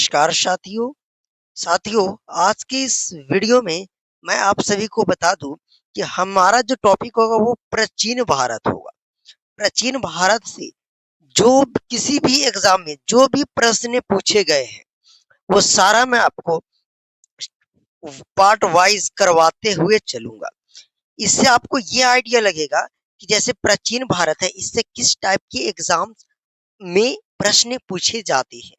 नमस्कार साथियों। साथियों, आज की इस वीडियो में मैं आप सभी को बता दूं कि हमारा जो टॉपिक होगा वो प्राचीन भारत होगा। प्राचीन भारत से जो किसी भी एग्जाम में जो भी प्रश्न पूछे गए हैं वो सारा मैं आपको पार्ट वाइज करवाते हुए चलूंगा। इससे आपको ये आइडिया लगेगा कि जैसे प्राचीन भारत है, इससे किस टाइप के एग्जाम में प्रश्न पूछे जाते हैं।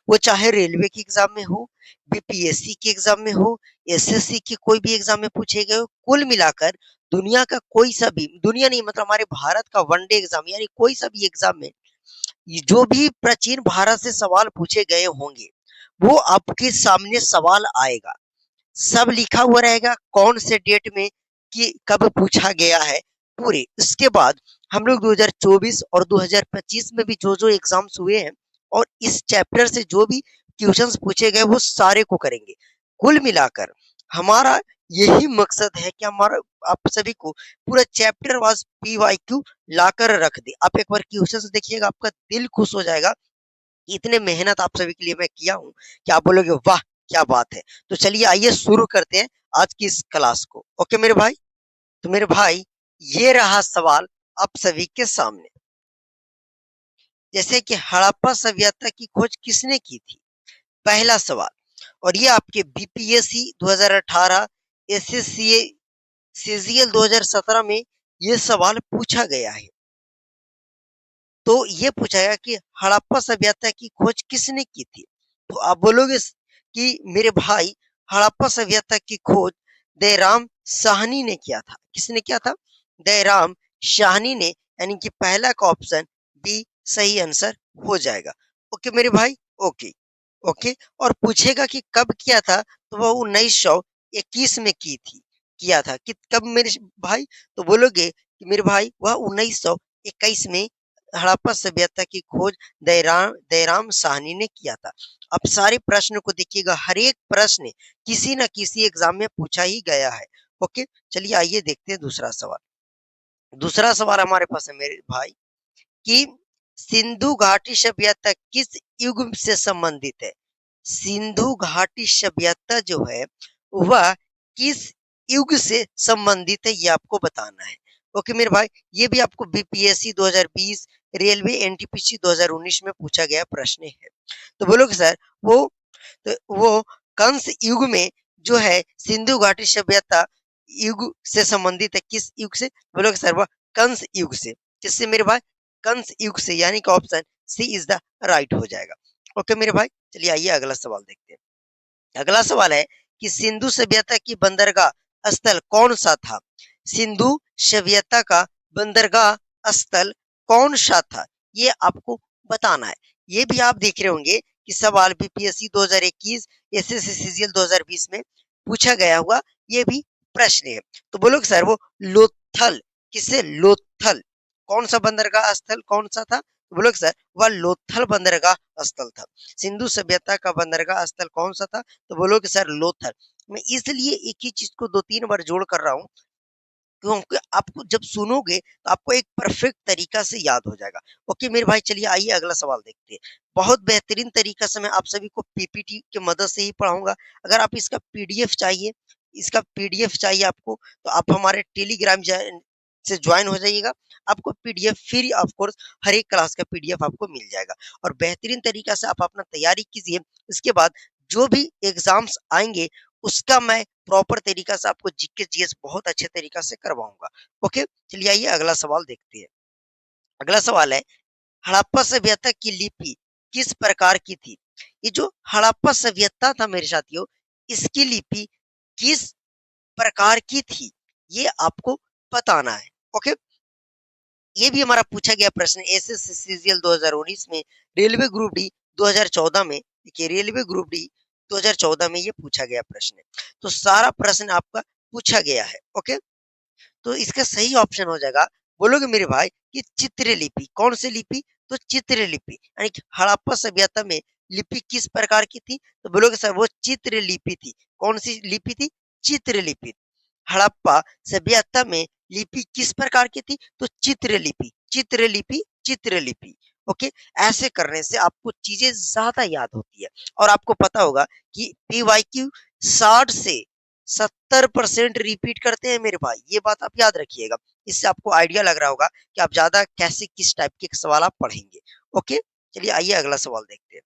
वो चाहे रेलवे के एग्जाम में हो, बीपीएससी के एग्जाम में हो, एसएससी के कोई भी एग्जाम में पूछे गए हो, कुल मिलाकर दुनिया का कोई सा भी, दुनिया नहीं मतलब हमारे भारत का वनडे एग्जाम यानी कोई सा भी एग्जाम में ये जो भी प्राचीन भारत से सवाल पूछे गए होंगे वो आपके सामने सवाल आएगा। सब लिखा हुआ रहेगा कौन से डेट में कि कब पूछा गया है पूरे। इसके बाद हम लोग 2024 और 2025 में भी जो जो एग्जाम्स हुए हैं और इस चैप्टर से जो भी क्वेश्चंस पूछे गए वो सारे को करेंगे। कुल मिलाकर हमारा यही मकसद है कि हमारा आप सभी को पूरा चैप्टर वाइज पीवाईक्यू लाकर रख दे। आप एक बार क्वेश्चंस देखिएगा, आपका दिल खुश हो जाएगा। इतने मेहनत आप सभी के लिए मैं किया हूँ कि आप बोलोगे वाह क्या बात है। तो चलिए आइए शुरू करते हैं आज की इस क्लास को। ओके मेरे भाई, तो मेरे भाई ये रहा सवाल आप सभी के सामने। जैसे कि हड़प्पा सभ्यता की खोज किसने की थी, पहला सवाल। और ये आपके बीपीएससी 2018, एसएससी सीजीएल 2017 में ये सवाल पूछा गया है। तो ये पूछा गया कि हड़प्पा सभ्यता की खोज किसने की थी। तो आप बोलोगे कि मेरे भाई हड़प्पा सभ्यता की खोज दयाराम साहनी ने किया था। किसने किया था? दयाराम साहनी ने, यानी कि पहला का ऑप्शन बी सही आंसर हो जाएगा। ओके मेरे भाई, ओके ओके। और पूछेगा कि कब किया था, तो वह 1921 में की थी, किया था कि कब मेरे भाई। तो बोलोगे कि मेरे भाई वह 1921 में हड़प्पा सभ्यता की खोज दयाराम दयाराम साहनी ने किया था। अब सारे प्रश्न को देखिएगा, हर एक प्रश्न किसी न किसी एग्जाम में पूछा ही गया है। ओके, चलिए आइए देखते हैं दूसरा सवाल। दूसरा सवाल हमारे पास है मेरे भाई कि सिंधु घाटी सभ्यता किस युग से संबंधित है। सिंधु घाटी सभ्यता जो है वह किस युग से संबंधित है, ये आपको बताना है। ओके मेरे भाई, ये भी आपको बीपीएससी 2020, रेलवे एनटीपीसी 2019 में पूछा गया प्रश्न है। तो बोलोगे सर वो, तो वो कंस युग में जो है सिंधु घाटी सभ्यता युग से संबंधित है, किस युग से? बोलोगे सर वह कंस युग से। किससे मेरे भाई? कंस युग से, यानी कि option C is the right हो जाएगा। ओके मेरे भाई, चलिए आइए अगला सवाल देखते हैं। अगला सवाल है कि सिंधु सभ्यता की बंदरगाह स्थल कौन सा था। सिंधु सभ्यता का बंदरगाह स्थल कौन सा था, ये आपको बताना है। ये भी आप देख रहे होंगे कि सवाल बीपीएससी 2021, एसएससी सीजीएल 2020 में पूछा गया हुआ ये भी प्रश्न है। तो बोलो कि सर वो लोथल, किससे? लोथल। कौन सा बंदरगाह स्थल कौन सा था? तो बोलो कि सर वह लोथल बंदरगाह स्थल था। सिंधु सभ्यता का बंदरगाह स्थल कौन सा था? तो बोलो कि सर लोथल। मैं इसलिए एक ही चीज को दो तीन बार जोड़ कर रहा हूँ क्योंकि आपको जब सुनोगे तो आपको एक परफेक्ट तरीका से याद हो जाएगा। ओके मेरे भाई, चलिए आइए अगला सवाल देखते हैं। बहुत बेहतरीन तरीका से मैं आप सभी को पीपीटी की मदद से ही पढ़ाऊंगा। अगर आप इसका पीडीएफ चाहिए, इसका पीडीएफ चाहिए आपको, तो आप हमारे टेलीग्राम से ज्वाइन हो जाइएगा। आपको पीडीएफ फ्री ऑफ कोर्स, हर एक क्लास का पीडीएफ आपको मिल जाएगा। और बेहतरीन तरीका से आप अपना तैयारी कीजिए। इसके बाद जो भी एग्जाम्स आएंगे उसका मैं प्रॉपर तरीका से आपको जीके जीएस बहुत अच्छे तरीका से करवाऊंगा। ओके, चलिए आइए अगला सवाल देखते हैं। अगला सवाल है हड़प्पा सभ्यता की लिपि किस प्रकार की थी। ये जो हड़प्पा सभ्यता था मेरे साथियों, इसकी लिपि किस प्रकार की थी, ये आपको बताना है। ओके, ये भी हमारा पूछा गया प्रश्न एसएससी सीजीएल 2019 में, रेलवे ग्रुप डी 2014 में। देखिए रेलवे ग्रुप डी 2014 में ये पूछा गया प्रश्न है। तो सारा प्रश्न आपका पूछा गया है। ओके, तो इसका सही ऑप्शन हो जाएगा, बोलोगे मेरे भाई कि चित्रलिपि। कौन सी लिपि? तो चित्रलिपि, यानी कि हड़प्पा सभ्यता में लिपि किस प्रकार की थी? तो बोलोगे सर वो चित्रलिपि थी। कौन सी लिपि थी? चित्रलिपि। हड़प्पा सभ्यता में लिपि किस प्रकार की थी? तो चित्रलिपि, चित्रलिपि, चित्रलिपि। ओके, ऐसे करने से आपको चीजें ज्यादा याद होती है और आपको पता होगा कि पीवाईक्यू 60 से 70% रिपीट करते हैं मेरे भाई, ये बात आप याद रखिएगा। इससे आपको आइडिया लग रहा होगा कि आप ज्यादा कैसे किस टाइप के सवाल आप पढ़ेंगे। ओके, चलिए आइए अगला सवाल देखते हैं।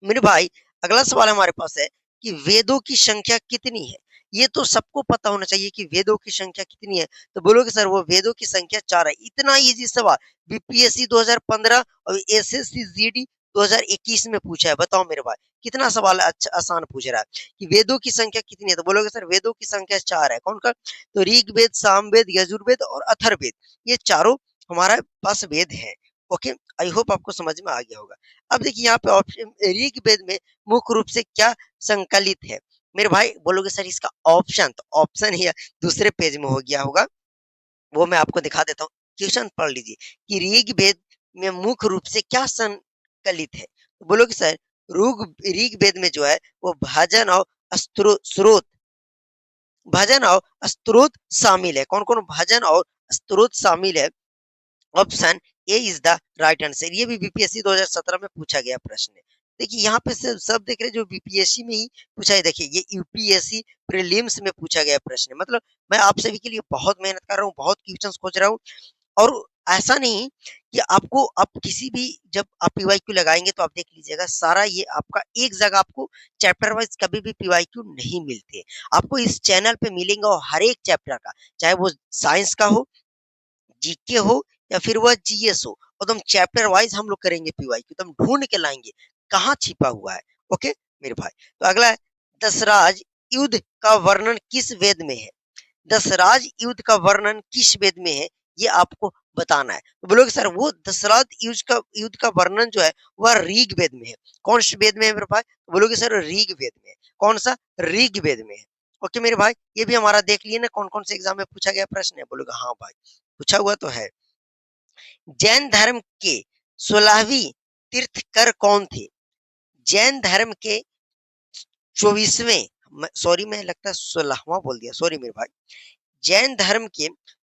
मेरे भाई अगला सवाल हमारे पास है कि वेदों की संख्या कितनी है। ये तो सबको पता होना चाहिए कि वेदों की संख्या कितनी है। तो बोलोगे सर वो वेदों की संख्या 4 है। इतना इजी सवाल बीपीएससी 2015 और एसएससी जीडी 2021 में पूछा है। बताओ मेरे भाई कितना सवाल अच्छा आसान पूछ रहा है कि वेदों की संख्या कितनी है। तो बोलोगे सर वेदों की संख्या 4 है। कौन कौन? तो ऋग्वेद, सामवेद, यजुर्वेद और अथर्ववेद, ये चारों हमारे पास वेद है। ओके, आई होप आपको समझ में आ गया होगा। अब देखिए यहाँ पे ऑप्शन ऋग्वेद में मुख्य रूप से क्या संकलित है। मेरे भाई बोलोगे सर इसका ऑप्शन, तो ऑप्शन ही दूसरे पेज में हो गया होगा, वो मैं आपको दिखा देता हूँ। क्वेश्चन पढ़ लीजिए कि ऋग्वेद में मुख्य रूप से क्या संकलित है। तो बोलोगे सर ऋग्वेद में जो है वो भजन और स्त्रोत, भजन और स्त्रोत शामिल है। कौन कौन भजन और स्त्रोत शामिल है? Option A is the right answer. ये भी बीपीएससी 2017 में पूछा गया प्रश्न है। देखिए यहाँ पे सब देख रहे हैं जो बीपीएससी में ही पूछा है। देखिए ये यूपीएससी प्रीलिम्स में पूछा गया प्रश्न है। मतलब मैं आप सभी के लिए बहुत मेहनत कर रहा हूँ, बहुत क्वेश्चंस खोज रहा हूँ। और ऐसा नहीं कि आपको आप किसी भी जब आप पीवाईक्यू लगाएंगे तो आप देख लीजिएगा सारा ये आपका एक जगह आपको चैप्टर वाइज कभी भी पीवाईक्यू नहीं मिलते। आपको इस चैनल पे मिलेंगे और हर एक चैप्टर का, चाहे वो साइंस का हो, जीके हो या फिर वह जीएस हो, एकदम चैप्टर वाइज हम लोग करेंगे पीवाईक्यू, एकदम ढूंढ के लाएंगे कहाँ छिपा हुआ है। ओके मेरे भाई, तो अगला है दशराज युद्ध का वर्णन किस वेद में है। दशराज युद्ध का वर्णन किस वेद में है, ये आपको बताना है। तो बोलोगे सर वो दशराज युद्ध का वर्णन जो है वह ऋग्वेद में है। कौन से वेद में है मेरे भाई? तो बोलोगे सर ऋग्वेद में है। कौन सा? ऋग्वेद में है। ओके मेरे भाई, ये भी हमारा देख लिए ना कौन कौन से एग्जाम में पूछा गया प्रश्न है। बोलोगे हाँ भाई पूछा हुआ तो है। जैन धर्म के 16वीं तीर्थकर कौन थे? जैन धर्म के 24वें, सॉरी मैं लगता है 16वां बोल दिया, सॉरी मेरे भाई। जैन धर्म के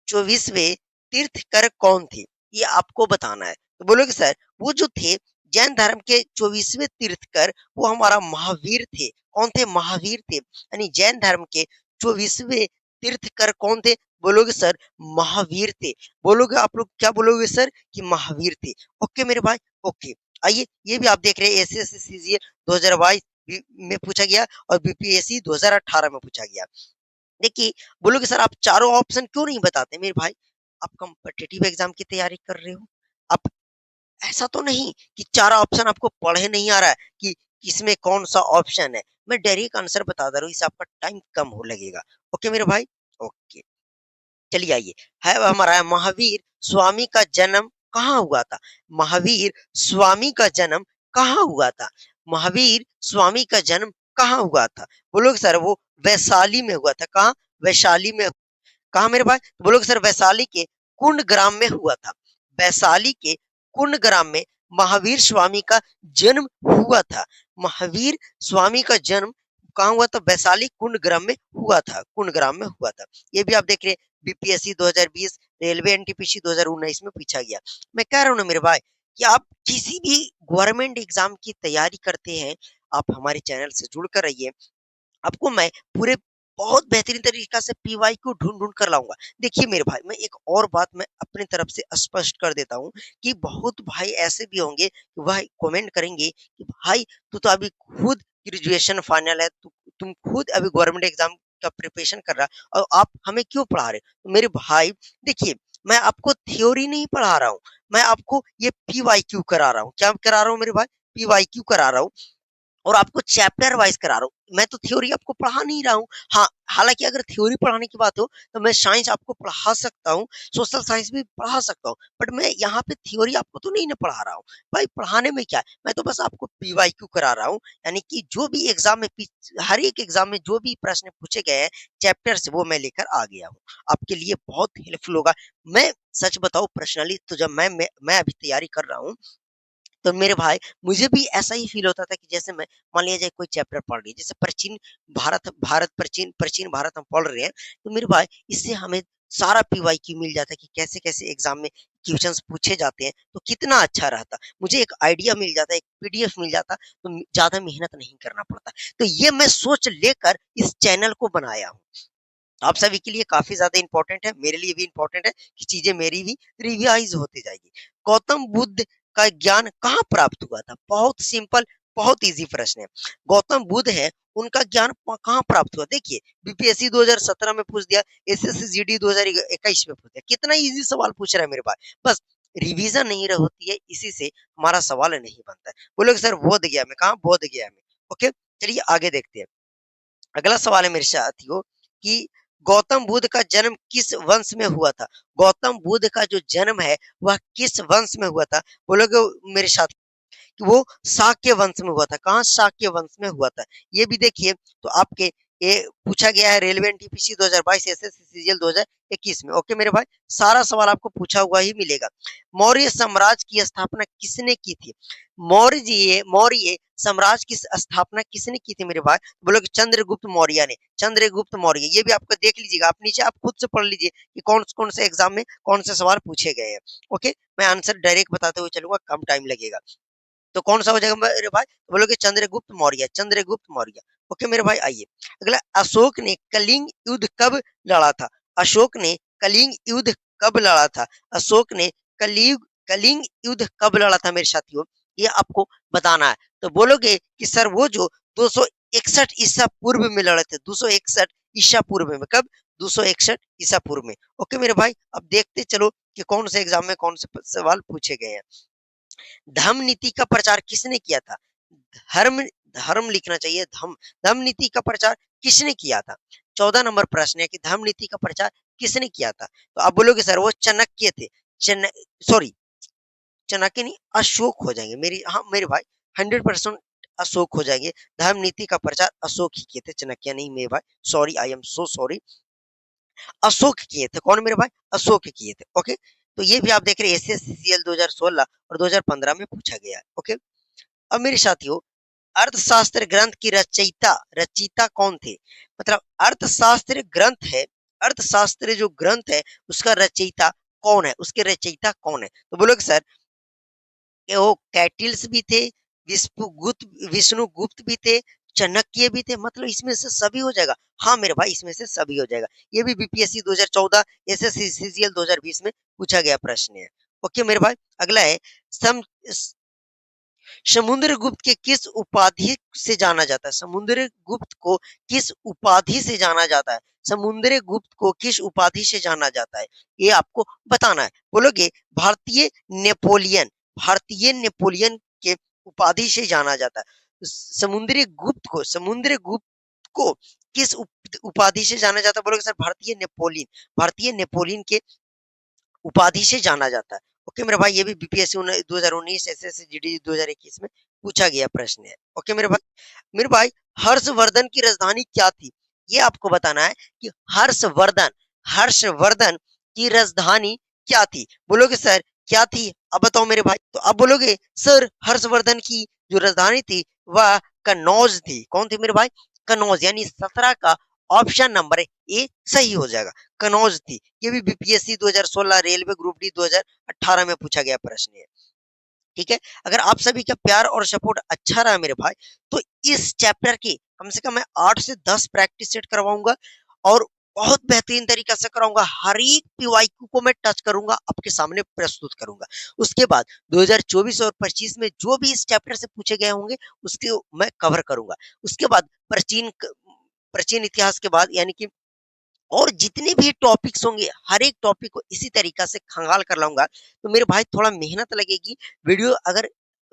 24वें तीर्थकर कौन थे, ये आपको बताना है। तो बोलोगे सर वो जो थे जैन धर्म के 24वें तीर्थकर वो हमारा महावीर थे। कौन थे? महावीर थे। यानी जैन धर्म के 24वें तीर्थकर कौन थे? बोलोगे सर महावीर थे। बोलोगे आप लोग क्या बोलोगे सर? कि महावीर थे। ओके मेरे भाई, ओके। आइए ये भी आप देख रहे हैं एसएससी सीजीएल 2022 में पूछा गया और बीपीएससी 2018 में पूछा गया। देखिए बोलोगे सर आप चारों ऑप्शन क्यों नहीं बताते मेरे भाई? आप कॉम्पिटिटिव एग्जाम की तैयारी कर रहे हो, आप ऐसा तो नहीं कि चारों ऑप्शन आपको पढ़े नहीं आ रहा है कि किसमें कौन सा ऑप्शन है। मैं डायरेक्ट आंसर बता दे रहा हूँ, इससे आपका टाइम कम हो लगेगा। ओके मेरे भाई, ओके। चलिए आइए, है वह हमारा महावीर स्वामी का जन्म कहाँ हुआ था। महावीर स्वामी का जन्म कहाँ हुआ था? महावीर स्वामी का जन्म कहाँ हुआ था? बोलोगे सर वो वैशाली में हुआ था। कहाँ? वैशाली में। कहा मेरे भाई? तो बोलोगे सर वैशाली के कुंड ग्राम में हुआ था। वैशाली के कुंड ग्राम में महावीर स्वामी का जन्म हुआ था। महावीर स्वामी का जन्म कहाँ हुआ था? वैशाली कुंड ग्राम में हुआ था। कुंड ग्राम में हुआ था। ये भी आप देख रहे हैं बीपीएससी 2020, रेलवे एनटीपीसी 2019 में पूछा गया। मैं कह रहा हूँ ना मेरे भाई कि आप किसी भी गवर्नमेंट एग्जाम की तैयारी करते हैं, आप हमारे चैनल से जुड़कर रहिए। आपको मैं पूरे बहुत बेहतरीन तरीका से पीवाई को ढूंढ-ढूंढ कर लाऊँगा। देखिए मेरे भाई, मैं एक और बात मैं अपनी तरफ से स्पष्ट कर देता हूँ कि बहुत भाई ऐसे भी होंगे, कि वह कमेंट करेंगे कि भाई तू तो अभी खुद ग्रेजुएशन फाइनल है, तुम खुद अभी गवर्नमेंट एग्ज़ाम का प्रिपरेशन कर रहा है और आप हमें क्यों पढ़ा रहे हो? तो मेरे भाई देखिए, मैं आपको थ्योरी नहीं पढ़ा रहा हूँ, मैं आपको ये पीवाईक्यू करा रहा हूँ। क्या करा रहा हूँ मेरे भाई? पीवाईक्यू करा रहा हूँ। और आपको चैप्टर वाइज करा रहा हूँ। मैं तो थ्योरी आपको पढ़ा नहीं रहा हूँ। हाँ, हालाँकि अगर थ्योरी पढ़ाने की बात हो, तो मैं साइंस आपको पढ़ा सकता हूँ, सोशल साइंस भी पढ़ा सकता हूँ। बट मैं यहाँ पे थ्योरी आपको तो नहीं ना पढ़ा रहा हूँ। भाई पढ़ाने में क्या है, मैं तो बस आपको पीवाईक्यू करा रहा हूँ। यानी कि जो भी एग्ज़ाम में हर एक एग्ज़ाम में जो भी प्रश्न पूछे गए हैं चैप्टर से, वो मैं लेकर आ गया हूँ। आपके लिए बहुत हेल्पफुल होगा। मैं सच बताऊँ पर्सनली तो जब मैं अभी तैयारी कर रहा हूँ, तो मेरे भाई मुझे भी ऐसा ही फ़ील होता था कि जैसे मैं मान लिया जाए कोई चैप्टर पढ़ रही है, जैसे प्राचीन प्राचीन भारत हम पढ़ रहे हैं, तो मेरे भाई इससे हमें सारा पीवाईक्यू मिल जाता है कि कैसे-कैसे एग्ज़ाम में क्वेश्चंस पूछे जाते हैं तो कितना अच्छा रहता। मुझे एक आइडिया मिल जाता, एक पीडीएफ मिल जाता तो ज़्यादा मेहनत नहीं करना पड़ता। तो ये मैं सोच लेकर इस चैनल को बनाया हूँ। आप सभी के लिए काफ़ी ज़्यादा इम्पोर्टेंट है, मेरे लिए भी इम्पोर्टेंट है कि चीज़ें मेरी भी रिवाइज़ होती जाएगी। गौतम बुद्ध का ज्ञान कहाँ प्राप्त हुआ था? बहुत सिंपल, बहुत ईज़ी प्रश्न है। गौतम बुद्ध है, उनका ज्ञान कहाँ प्राप्त हुआ? देखिए, बीपीएससी 2017 में पूछ दिया, एसएससी जीडी 2021 में पूछ दिया। कितना ईज़ी सवाल पूछ रहा है मेरे भाई। बस रिवीजन नहीं होती है, इसी से हमारा सवाल नहीं बनता है। बोलोगे सर बोध गया मैं, कहाँ बोध गया में? ओके, चलिए आगे देखते हैं। अगला सवाल है मेरे साथियों कि गौतम बुद्ध का जन्म किस वंश में हुआ था? गौतम बुद्ध का जो जन्म है वह किस वंश में हुआ था? बोलोगे मेरे साथ कि वो शाक्य वंश में हुआ था। कहाँ? शाक्य वंश में हुआ था। ये भी देखिए तो आपके ये पूछा गया है रेलवे एनटीपीसी 2022 एसएससी सीजीएल 2021 में। ओके मेरे भाई, सारा सवाल आपको पूछा हुआ ही मिलेगा। मौर्य साम्राज्य की स्थापना किसने की थी? मौर्य साम्राज्य की स्थापना किसने की थी मेरे भाई? बोलो कि चंद्रगुप्त मौर्य ने। चंद्रगुप्त मौर्य, ये भी आपको देख लीजिएगा, आप नीचे आप खुद से पढ़ लीजिए कि कौन कौन से एग्जाम में कौन से सवाल पूछे गए हैं। ओके, मैं आंसर डायरेक्ट बताते हुए चलूंगा, कम टाइम लगेगा। तो कौन सा हो जाएगा मेरे भाई? तो बोलोगे चंद्रगुप्त मौर्य, चंद्रगुप्त मौर्य। ओके मेरे भाई, आइए अगला। अशोक ने कलिंग युद्ध कब लड़ा था? अशोक ने कलिंग युद्ध कब लड़ा था? अशोक ने कलिंग कलिंग युद्ध कब लड़ा था मेरे साथियों? ये आपको बताना है। तो बोलोगे कि सर वो जो 261 ईसा पूर्व में लड़े थे, 261 ईसा पूर्व में। कब? 261 ईसा पूर्व में। ओके मेरे भाई, अब देखते चलो कि कौन से एग्जाम में कौन से सवाल पूछे गए हैं। धम्म नीति का प्रचार किसने किया था? धर्म धर्म लिखना चाहिए, धम्म नीति का प्रचार किसने किया था? 14 नंबर प्रश्न है कि धम्म नीति का प्रचार किसने किया था? तो आप बोलोगे सर वो चाणक्य थे। चन सॉरी, चाणक्य नहीं, अशोक हो जाएंगे मेरी, हाँ मेरे भाई 100% अशोक हो जाएंगे। धर्म नीति का प्रचार अशोक ही किए थे, चाणक्य नहीं मेरे भाई। Sorry, I am so sorry. Ashok किए थे। कौन मेरे भाई? अशोक किए थे। ओके, तो ये भी आप देख रहे हैं एसएससीएल 2016 और 2015 में पूछा गया है। ओके, अब मेरे साथियों, अर्थशास्त्र ग्रंथ की रचयिता रचयिता कौन थे? मतलब अर्थशास्त्र ग्रंथ है, अर्थशास्त्र जो ग्रंथ है उसका रचयिता कौन है? उसके रचयिता कौन है? तो बोलोगे सर कि वो कैटिल्स भी थे, विष्णुगुप्त विष्णुगुप्त भी थे, चाणक्य भी थे, मतलब इसमें से सभी हो जाएगा। हाँ मेरे भाई, इसमें से सभी हो जाएगा। ये भी बीपीएससी 2014 एसएससी सीजीएल 2020 में पूछा गया प्रश्न है। ओके मेरे भाई, अगला है सम समुद्रगुप्त के किस उपाधि से जाना जाता है? समुद्रगुप्त को किस उपाधि से जाना जाता है? समुद्रगुप्त को किस उपाधि से जाना जाता है? ये आपको बताना है। बोलोगे भारतीय नेपोलियन, भारतीय नेपोलियन के उपाधि से जाना जाता है। समुद्रगुप्त को किस उपाधि से जाना जाता है? बोलोगे सर भारतीय नेपोलियन, भारतीय नेपोलियन के उपाधि से जाना जाता है। ओके मेरे भाई, ये भी बीपीएससी 2019 एसएससी जीडी 2021 में पूछा गया प्रश्न है। ओके मेरे भाई, मेरे भाई हर्षवर्धन की राजधानी क्या थी? ये आपको बताना है कि हर्षवर्धन, हर्षवर्धन की राजधानी क्या थी? बोलोगे सर क्या थी? अब बताओ मेरे भाई। तो आप बोलोगे सर हर्षवर्धन की जो राजधानी थी वह कन्नौज थी। कौन थी मेरे भाई? कन्नौज, यानी 17 का ऑप्शन नंबर ए सही हो जाएगा, कन्नौज थी। ये भी बीपीएससी 2016 रेलवे ग्रुप डी 2018 में पूछा गया प्रश्न है। ठीक है, अगर आप सभी का प्यार और सपोर्ट अच्छा रहा मेरे भाई, तो इस चैप्टर की कम से कम मैं 8 से 10 प्रैक्टिस सेट करवाऊंगा और बहुत बेहतरीन तरीका से कराऊंगा। हर एक पीवाईक्यू को मैं टच करूंगा, आपके सामने प्रस्तुत करूंगा। उसके बाद 2024 और 25 में जो भी इस चैप्टर से पूछे गए होंगे उसके मैं कवर करूंगा। उसके बाद प्राचीन इतिहास के बाद यानी कि और जितने भी टॉपिक्स होंगे हर एक टॉपिक को इसी तरीका से खंगाल कर लाऊंगा। तो मेरे भाई थोड़ा मेहनत लगेगी। वीडियो अगर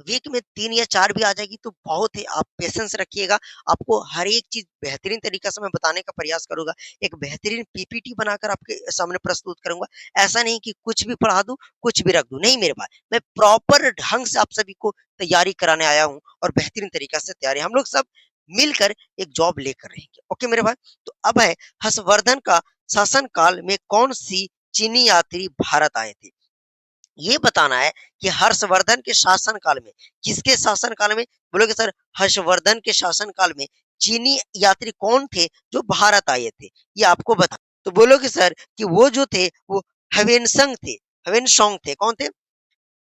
वीक में 3 या 4 भी आ जाएगी तो बहुत है, आप पेशेंस रखिएगा। आपको हर एक चीज बेहतरीन तरीका से मैं बताने का प्रयास करूंगा। एक बेहतरीन पीपीटी बनाकर आपके सामने प्रस्तुत करूंगा। ऐसा नहीं कि कुछ भी पढ़ा दूं, कुछ भी रख दूं, नहीं मेरे भाई, मैं प्रॉपर ढंग से आप सभी को तैयारी कराने आया हूँ और बेहतरीन तरीका से तैयारी हम लोग सब मिलकर एक जॉब लेकर रहेंगे। ओके मेरे भाई, तो अब है हर्षवर्धन का शासनकाल में कौन सी चीनी यात्री भारत आए थे? ये बताना है कि हर्षवर्धन के शासनकाल में, किसके शासनकाल में? बोलोगे सर हर्षवर्धन के शासनकाल में चीनी यात्री कौन थे जो भारत आए थे? ये आपको बता। तो बोलोगे सर कि वो जो थे वो ह्वेनसंग थे। ह्वेनसोंग थे। कौन थे?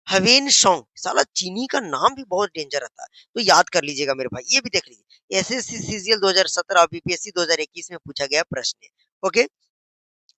ह्वेनसोंग। साला चीनी का नाम भी बहुत डेंजर आता है, तो याद कर लीजिएगा मेरे भाई। ये भी देख लीजिए, एसएससी सीजीएल 2017 बीपीएससी 2021 में पूछा गया प्रश्न है। ओके,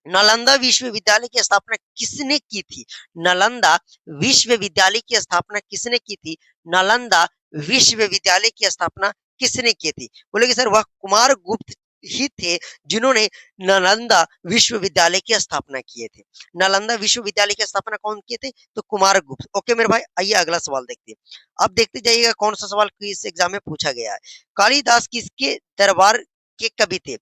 नालंदा विश्वविद्यालय की स्थापना किसने की थी? नालंदा विश्वविद्यालय की स्थापना किसने की थी? नालंदा विश्वविद्यालय की स्थापना किसने की थी? बोले कि सर वह कुमार गुप्त ही थे जिन्होंने नालंदा विश्वविद्यालय की स्थापना किए थे। नालंदा विश्वविद्यालय की स्थापना कौन किए थे? तो कुमार गुप्त। ओके मेरे भाई, आइए अगला सवाल देखते हैं। आप देखते जाइएगा कौन सा सवाल इस एग्जाम में पूछा गया है। कालिदास किसके दरबार के कवि थे?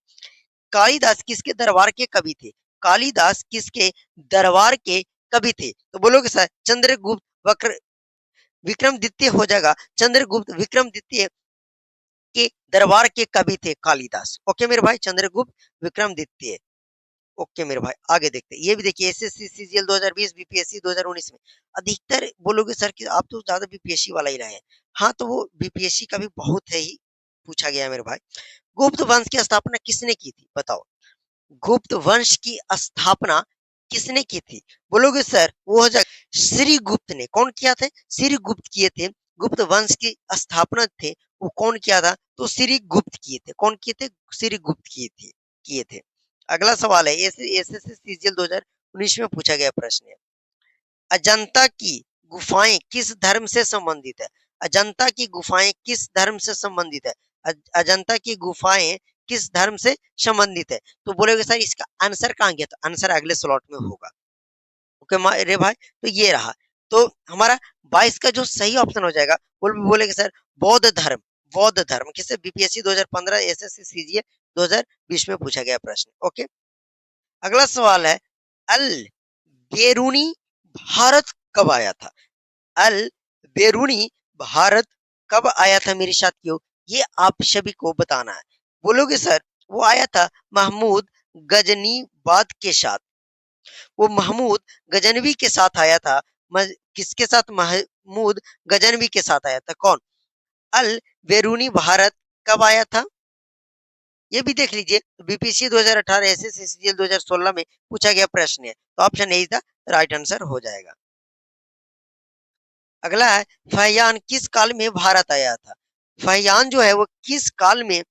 कालिदास किसके दरबार के कवि थे? कालिदास किसके दरबार के कवि थे? तो बोलोगे सर चंद्रगुप्त वक्र विक्रमादित्य हो जाएगा। चंद्रगुप्त विक्रमादित्य के दरबार के कवि थे कालिदास। ओके मेरे भाई, चंद्रगुप्त विक्रमादित्य। ओके मेरे भाई, आगे देखते हैं। ये भी देखिए, एसएससी सीजीएल 2020 बीपीएससी 2019 में अधिकतर बोलोगे सर कि आप तो ज्यादा बीपीएससी वाला ही रहे हैं। हाँ, तो वो बीपीएससी का भी बहुत है ही पूछा गया है मेरे भाई। गुप्त वंश की स्थापना किसने की थी? बताओ, गुप्त वंश की स्थापना किसने की थी? बोलोगे सर वो हो जाए श्री गुप्त ने। कौन किया था? श्री गुप्त किए थे। गुप्त वंश की स्थापना थे वो कौन किया था? तो श्री गुप्त किए थे। कौन किए थे? श्री गुप्त किए थे। अगला सवाल है, एसएससी सीजीएल 2019 में पूछा गया प्रश्न है। अजंता की गुफाएं किस धर्म से संबंधित है? अजंता की गुफाएं किस धर्म से संबंधित है? अजंता की गुफाएं किस धर्म से संबंधित है? तो बोलोगे सर इसका आंसर कहाँ गया? तो आंसर अगले स्लॉट में होगा। ओके रे भाई, तो ये रहा। तो हमारा 22 का जो सही ऑप्शन हो जाएगा, बोलेगे सर बौद्ध धर्म। बौद्ध धर्म किसे? बीपीएससी 2015 एसएससी सीजीएल 2020 में पूछा गया प्रश्न। ओके, अगला सवाल है, अल बेरूनी भारत कब आया था? अल बेरूनी भारत कब आया था मेरे साथियों? ये आप सभी को बताना है। बोलोगे सर वो आया था महमूद गजनीबाद के साथ। वो महमूद गजनवी के साथ आया था। किसके साथ? महमूद गजनवी के साथ आया था। कौन? अल बेरूनी भारत कब आया था? ये भी देख लीजिए, बीपीएससी 2018 एसएससी सीजीएल 2016 में पूछा गया प्रश्न है, तो ऑप्शन यही था, राइट आंसर हो जाएगा। अगला है, फहियान किस काल में भारत आया था? फहियान जो है वो किस काल में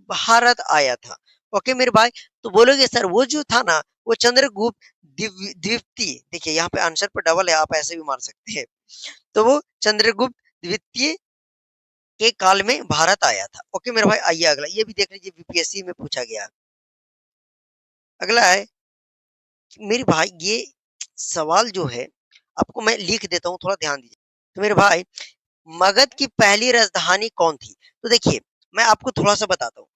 भारत आया था? ओके मेरे भाई, तो बोलोगे सर वो जो था ना, वो चंद्रगुप्त द्वितीय। देखिए यहाँ पे आंसर पर डबल है, आप ऐसे भी मार सकते हैं। तो वो चंद्रगुप्त द्वितीय के काल में भारत आया था। ओके मेरे भाई, आइए अगला, ये भी देख लीजिए बीपीएससी में पूछा गया। अगला है मेरे भाई, ये सवाल जो है आपको मैं लिख देता हूँ, थोड़ा ध्यान दीजिए। तो मेरे भाई, मगध की पहली राजधानी कौन थी? तो देखिए मैं आपको थोड़ा सा बताता हूँ।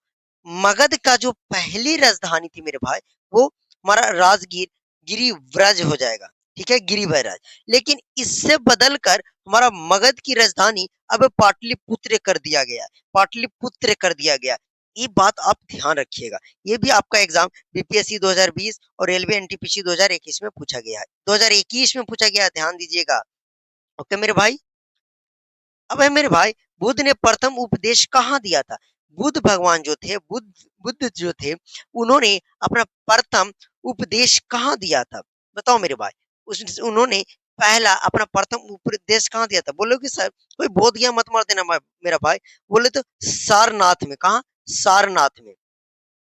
मगध का जो पहली राजधानी थी मेरे भाई, वो हमारा राजगीर गिरिव्रज हो जाएगा। ठीक है, गिरिव्रज। लेकिन इससे बदल कर हमारा मगध की राजधानी अब पाटलिपुत्र कर दिया गया। पाटलिपुत्र कर दिया गया। ये बात आप ध्यान रखिएगा। ये भी आपका एग्जाम बीपीएससी 2020 और रेलवे एनटीपीसी 2021 में पूछा गया है। 2021 में पूछा गया है, ध्यान दीजिएगा। ओके मेरे भाई, अब है मेरे भाई, बुद्ध ने प्रथम उपदेश कहाँ दिया था? बुद्ध भगवान जो थे, बुद्ध जो थे, उन्होंने अपना प्रथम उपदेश कहाँ दिया था? बताओ मेरे भाई, उन्होंने पहला अपना प्रथम उपदेश कहाँ दिया था? बोलोगे सर कोई बोध गया मत मार देना मेरा भाई। बोले तो सारनाथ में। कहा? सारनाथ में।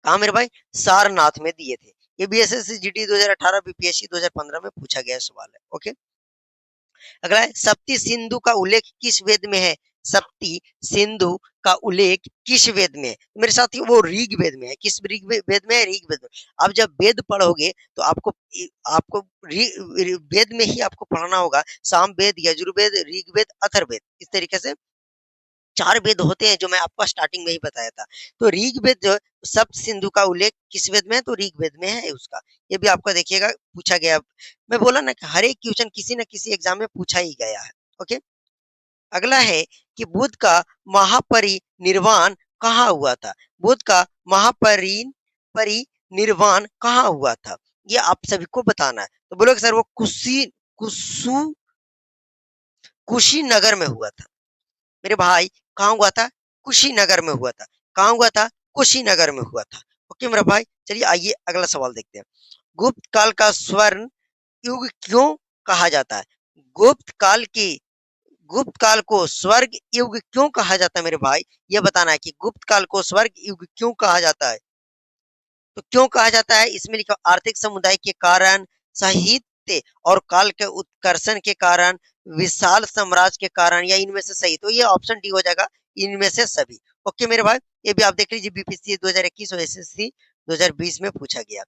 कहा मेरे भाई? सारनाथ में दिए थे। ये भी एसएससी जीडी 2018 बीपीएससी 2015 में पूछा गया सवाल है। ओके, अगला है, सप्ती सिंधु का उल्लेख किस वेद में है? सप्ती सिंधु का उल्लेख किस वेद में है? मेरे साथ वो ऋग वेद में है। किस वेद में है? ऋग वेद में। अब जब वेद पढ़ोगे तो आपको आपको वेद में ही आपको पढ़ना होगा। साम वेद, यजुर्वेद, ऋग्वेद, अथर्ववेद, इस तरीके से 4 वेद होते हैं, जो मैं आपको स्टार्टिंग में ही बताया था। तो ऋग्वेद जो सप्त सिंधु का उल्लेख किस वेद में है? तो ऋग्वेद में है उसका। ये भी आपका देखिएगा पूछा गया। मैं बोला ना कि हर एक क्वेश्चन किसी न किसी एग्जाम में पूछा ही गया है। ओके, अगला है कि बुद्ध का महापरिनिर्वाण कहाँ हुआ था? बुद्ध का महापरिनिर्वाण कहाँ हुआ था? ये आप सभी को बताना है। तो बोलोगे सर वो कुशीनगर में हुआ था। मेरे भाई, कहाँ हुआ था? कुशीनगर में हुआ था। कहाँ हुआ था? कुशीनगर में हुआ था। ओके मेरा भाई, चलिए आइए अगला सवाल देखते हैं। गुप्त काल का स्वर्ण युग क्यों कहा जाता है? गुप्त काल की गुप्त काल को स्वर्ग युग क्यों कहा जाता है मेरे भाई? ये बताना है कि गुप्त काल को स्वर्ग युग क्यों कहा जाता है? तो क्यों कहा जाता है? इसमें लिखा आर्थिक समुदाय के कारण, साहित्य और काल के उत्कर्षण के कारण, विशाल साम्राज्य के कारण या इनमें से सही। तो ये ऑप्शन डी हो जाएगा, इनमें से सभी। ओके मेरे भाई, ये भी आप देख लीजिए बीपीएससी 2021 और एसएससी 2020 में पूछा गया।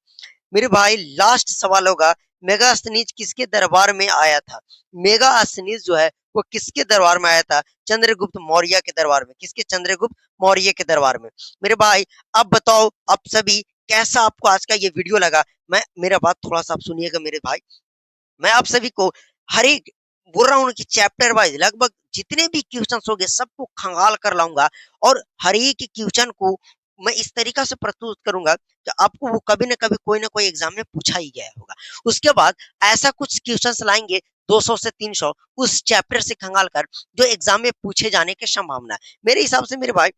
मेरे भाई लास्ट सवाल होगा, मेगास्थनीज किसके दरबार में आया था? मेगास्थनीज जो है वो किसके दरबार में आया था? चंद्रगुप्त मौर्य के दरबार में। किसके? चंद्रगुप्त मौर्य के दरबार में। मेरे भाई अब बताओ आप सभी, कैसा आपको आज का ये वीडियो लगा? मैं मेरा बात थोड़ा सा आप सुनिएगा मेरे भाई। मैं आप सभी को हर एक बोल रहा हूँ कि चैप्टर वाइज लगभग जितने भी क्वेश्चंस होंगे सबको खंगाल कर लाऊंगा, और हर एक क्वेश्चन को मैं इस तरीका से प्रस्तुत करूंगा कि आपको वो कभी ना कभी कोई ना कोई एग्जाम में पूछा ही गया होगा। उसके बाद ऐसा कुछ क्वेश्चंस लाएंगे 200 से 300 उस चैप्टर से खंगाल कर, जो एग्जाम में पूछे जाने की संभावना है। मेरे हिसाब से मेरे भाई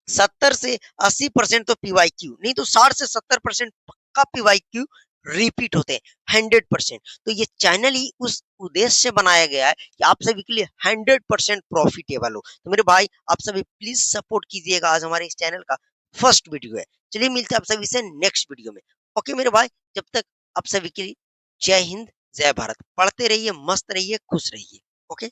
70 से 80% तो पीवाईक्यू नहीं तो 60 से 70% पक्का पीवाईक्यू रिपीट होते हैं, 100%। तो ये चैनल ही उस उद्देश्य से बनाया गया है कि आप सभी के लिए 100% प्रॉफिटेबल हो। तो मेरे भाई आप सभी प्लीज सपोर्ट कीजिएगा, आज हमारे इस चैनल का फर्स्ट वीडियो है। चलिए मिलते हैं आप सभी से नेक्स्ट वीडियो में। ओके मेरे भाई, जब तक आप सभी के लिए जय हिंद, जय भारत। पढ़ते रहिए, मस्त रहिए, खुश रहिए। ओके।